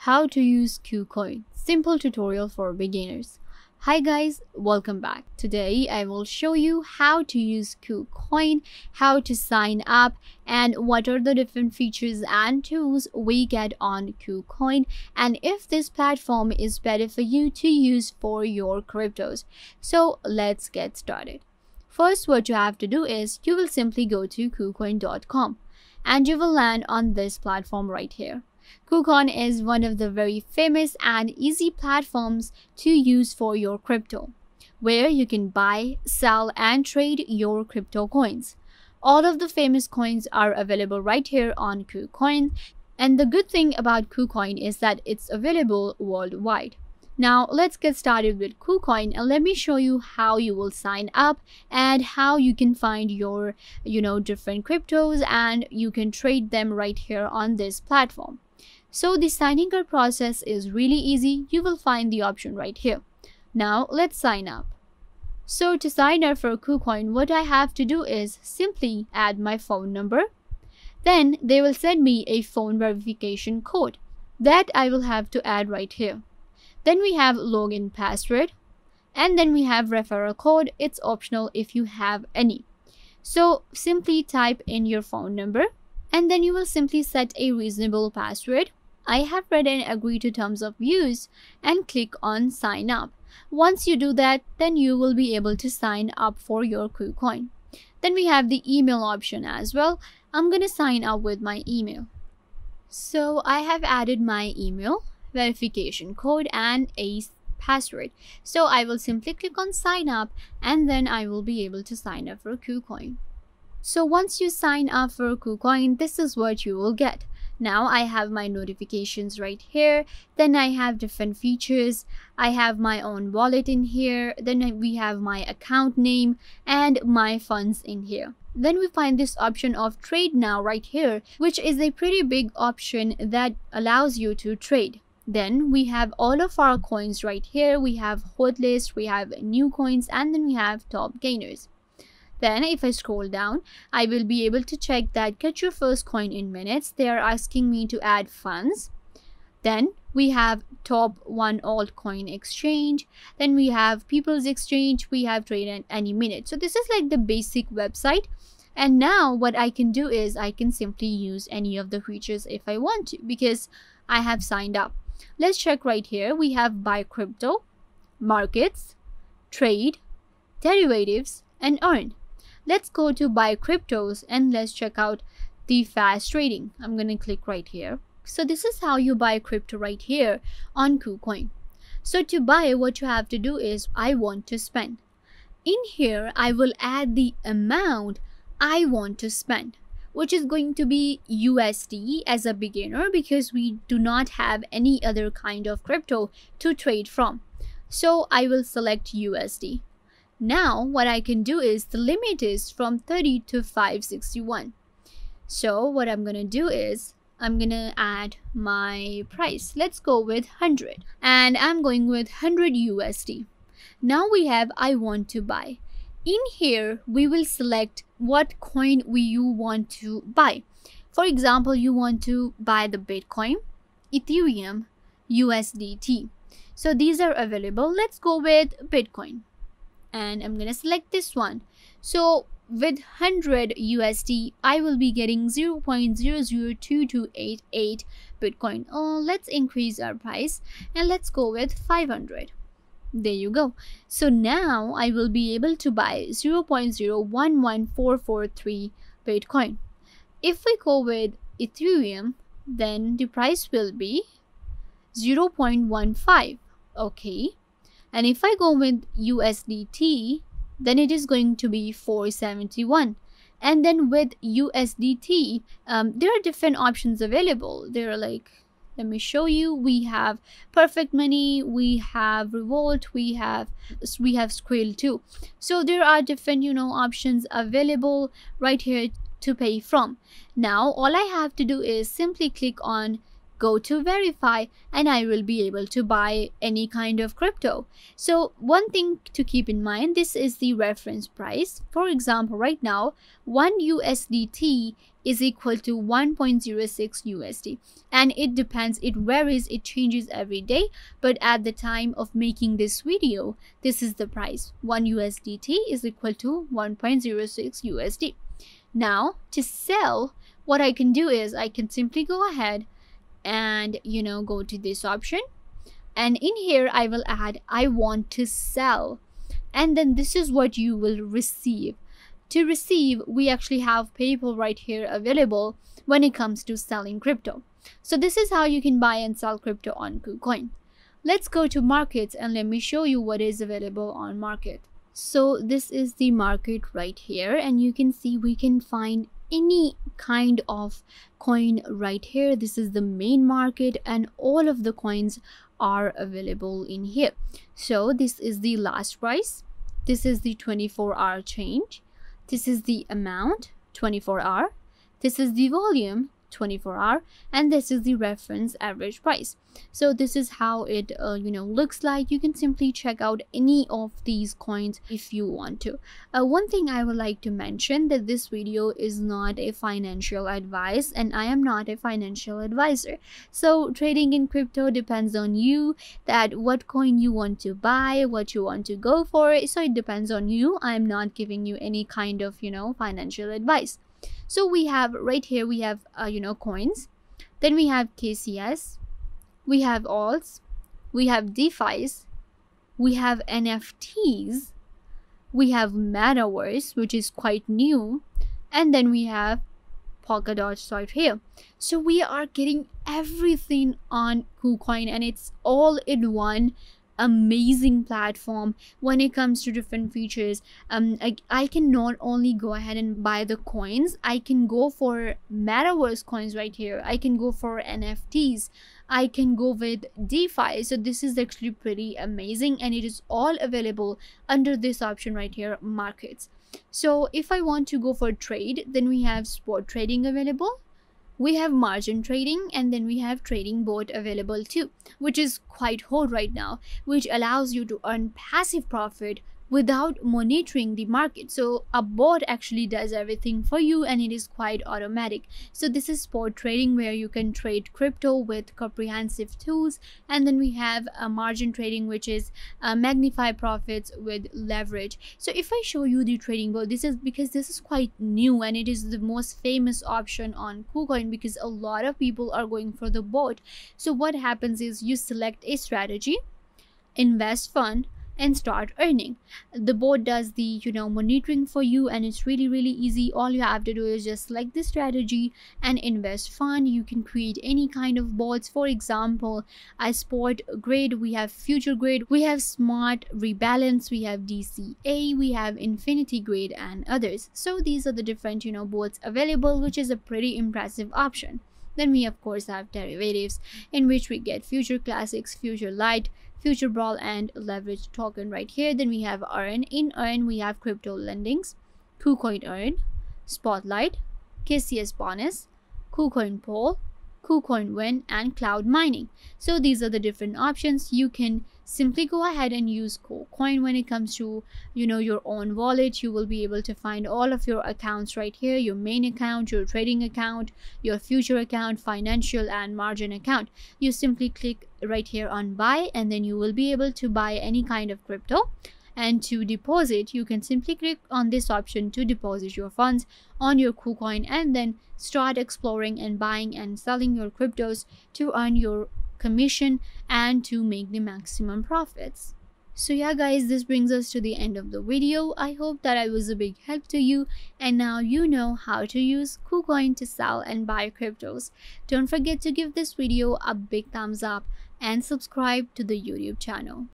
How to use Kucoin. Simple tutorial for beginners. Hi guys, welcome back. Today I will show you how to use Kucoin, how to sign up, and what are the different features and tools we get on Kucoin, and if this platform is better for you to use for your cryptos. So let's get started. First, what you have to do is you will simply go to kucoin.com and you will land on this platform right here. Kucoin is one of the very famous and easy platforms to use for your crypto, where you can buy, sell, and trade your crypto coins. All of the famous coins are available right here on Kucoin, and the good thing about Kucoin is that it's available worldwide. Now let's get started with Kucoin, and let me show you how you will sign up and how you can find your different cryptos and you can trade them right here on this platform. So the signing up process is really easy. You will find the option right here. Now let's sign up. So to sign up for Kucoin, what I have to do is simply add my phone number. Then they will send me a phone verification code that I will have to add right here. Then we have login password, and then we have referral code. It's optional if you have any. So simply type in your phone number and then you will simply set a reasonable password. I have read and agree to terms of use and click on sign up. Once you do that, then you will be able to sign up for your Kucoin. Then we have the email option as well. I'm gonna sign up with my email. So I have added my email, verification code, and a password. So I will simply click on sign up and then I will be able to sign up for Kucoin. So once you sign up for Kucoin, this is what you will get. Now I have my notifications right here. Then I have different features. I have my own wallet in here. Then we have my account name and my funds in here. Then we find this option of trade now right here, which is a pretty big option that allows you to trade. Then we have all of our coins right here. We have hot list, we have new coins, and then we have top gainers. Then if I scroll down, I will be able to check that get your first coin in minutes. They are asking me to add funds. Then we have top one altcoin exchange. Then we have people's exchange. We have trade at any minute. So this is like the basic website. And now what I can do is I can simply use any of the features if I want to, because I have signed up. Let's check right here. We have buy crypto, markets, trade, derivatives, and earn. Let's go to buy cryptos and let's check out the fast trading. I'm going to click right here. So this is how you buy crypto right here on Kucoin. So to buy, what you have to do is I want to spend. In here, I will add the amount I want to spend, which is going to be USD as a beginner because we do not have any other kind of crypto to trade from. So I will select USD. Now what I can do is the limit is from 30 to 561. So what I'm gonna do is I'm gonna add my price. Let's go with 100 and I'm going with 100 USD. Now we have I want to buy. In here we will select what coin you want to buy. For example, you want to buy the Bitcoin, Ethereum, USDT. So these are available. Let's go with Bitcoin. And I'm gonna select this one. So with 100 USD, I will be getting 0.002288 Bitcoin. Let's increase our price and let's go with 500. There you go. So now I will be able to buy 0.011443 Bitcoin. If we go with Ethereum, then the price will be 0.15. Okay. And if I go with USDT, then it is going to be 471. And then with USDT, there are different options available. They're like, let me show you. We have Perfect Money, we have Revolt, we have Skrill too. So there are different options available right here to pay from. Now all I have to do is simply click on go to verify, and I will be able to buy any kind of crypto. So one thing to keep in mind, this is the reference price. For example, right now 1 USDT is equal to 1.06 USD, and it depends, it varies, it changes every day, but at the time of making this video, this is the price. 1 USDT is equal to 1.06 USD. Now to sell, what I can do is I can simply go ahead and go to this option, and in here I will add I want to sell, and then this is what you will receive. To receive, we actually have PayPal right here available when it comes to selling crypto. So this is how you can buy and sell crypto on KuCoin. Let's go to markets and let me show you what is available on market. So this is the market right here, and you can see we can find any kind of coin right here. This is the main market, and all of the coins are available in here. So this is the last price, this is the 24-hour change, this is the amount 24-hour, this is the volume 24-hour, and this is the reference average price. So this is how it looks like. You can simply check out any of these coins if you want to. One thing I would like to mention, that this video is not a financial advice, and I am not a financial advisor. So trading in crypto depends on you, that what coin you want to buy, what you want to go for. So it depends on you. I'm not giving you any kind of financial advice. So we have right here, we have coins, then we have KCS, we have alts, we have DeFi's, we have NFTs, we have Metaverse, which is quite new, and then we have Polkadot right here. So we are getting everything on KuCoin, and it's all in one amazing platform when it comes to different features. I can not only go ahead and buy the coins, I can go for Metaverse coins right here, I can go for NFTs, I can go with DeFi. So this is actually pretty amazing, and it is all available under this option right here, markets. So if I want to go for trade, then we have spot trading available, we have margin trading, and then we have trading bot available too, which is quite hot right now, which allows you to earn passive profit without monitoring the market. So a bot actually does everything for you, and it is quite automatic. So this is spot trading, where you can trade crypto with comprehensive tools, and then we have a margin trading, which is magnify profits with leverage. So if I show you the trading bot, this is because this is quite new, and it is the most famous option on KuCoin because a lot of people are going for the bot. So what happens is you select a strategy, invest fund, and start earning. The bot does the monitoring for you, and it's really easy. All you have to do is just select the strategy and invest fund. You can create any kind of bots. For example, I spot grade, we have future grade, we have smart rebalance, we have DCA, we have infinity grade, and others. So these are the different bots available, which is a pretty impressive option. Then we of course have derivatives, in which we get future classics, future light, future brawl, and leverage token right here. Then we have earn. In earn we have crypto lendings, KuCoin earn, spotlight, KCS bonus, KuCoin poll, KuCoin win, and cloud mining. So these are the different options. You can simply go ahead and use KuCoin when it comes to your own wallet. You will be able to find all of your accounts right here, your main account, your trading account, your future account, financial, and margin account. You simply click right here on buy, and then you will be able to buy any kind of crypto. And to deposit, you can simply click on this option to deposit your funds on your KuCoin, and then start exploring and buying and selling your cryptos to earn your commission and to make the maximum profits. So yeah guys, this brings us to the end of the video. I hope that I was a big help to you, and now you know how to use KuCoin to sell and buy cryptos. Don't forget to give this video a big thumbs up and subscribe to the YouTube channel.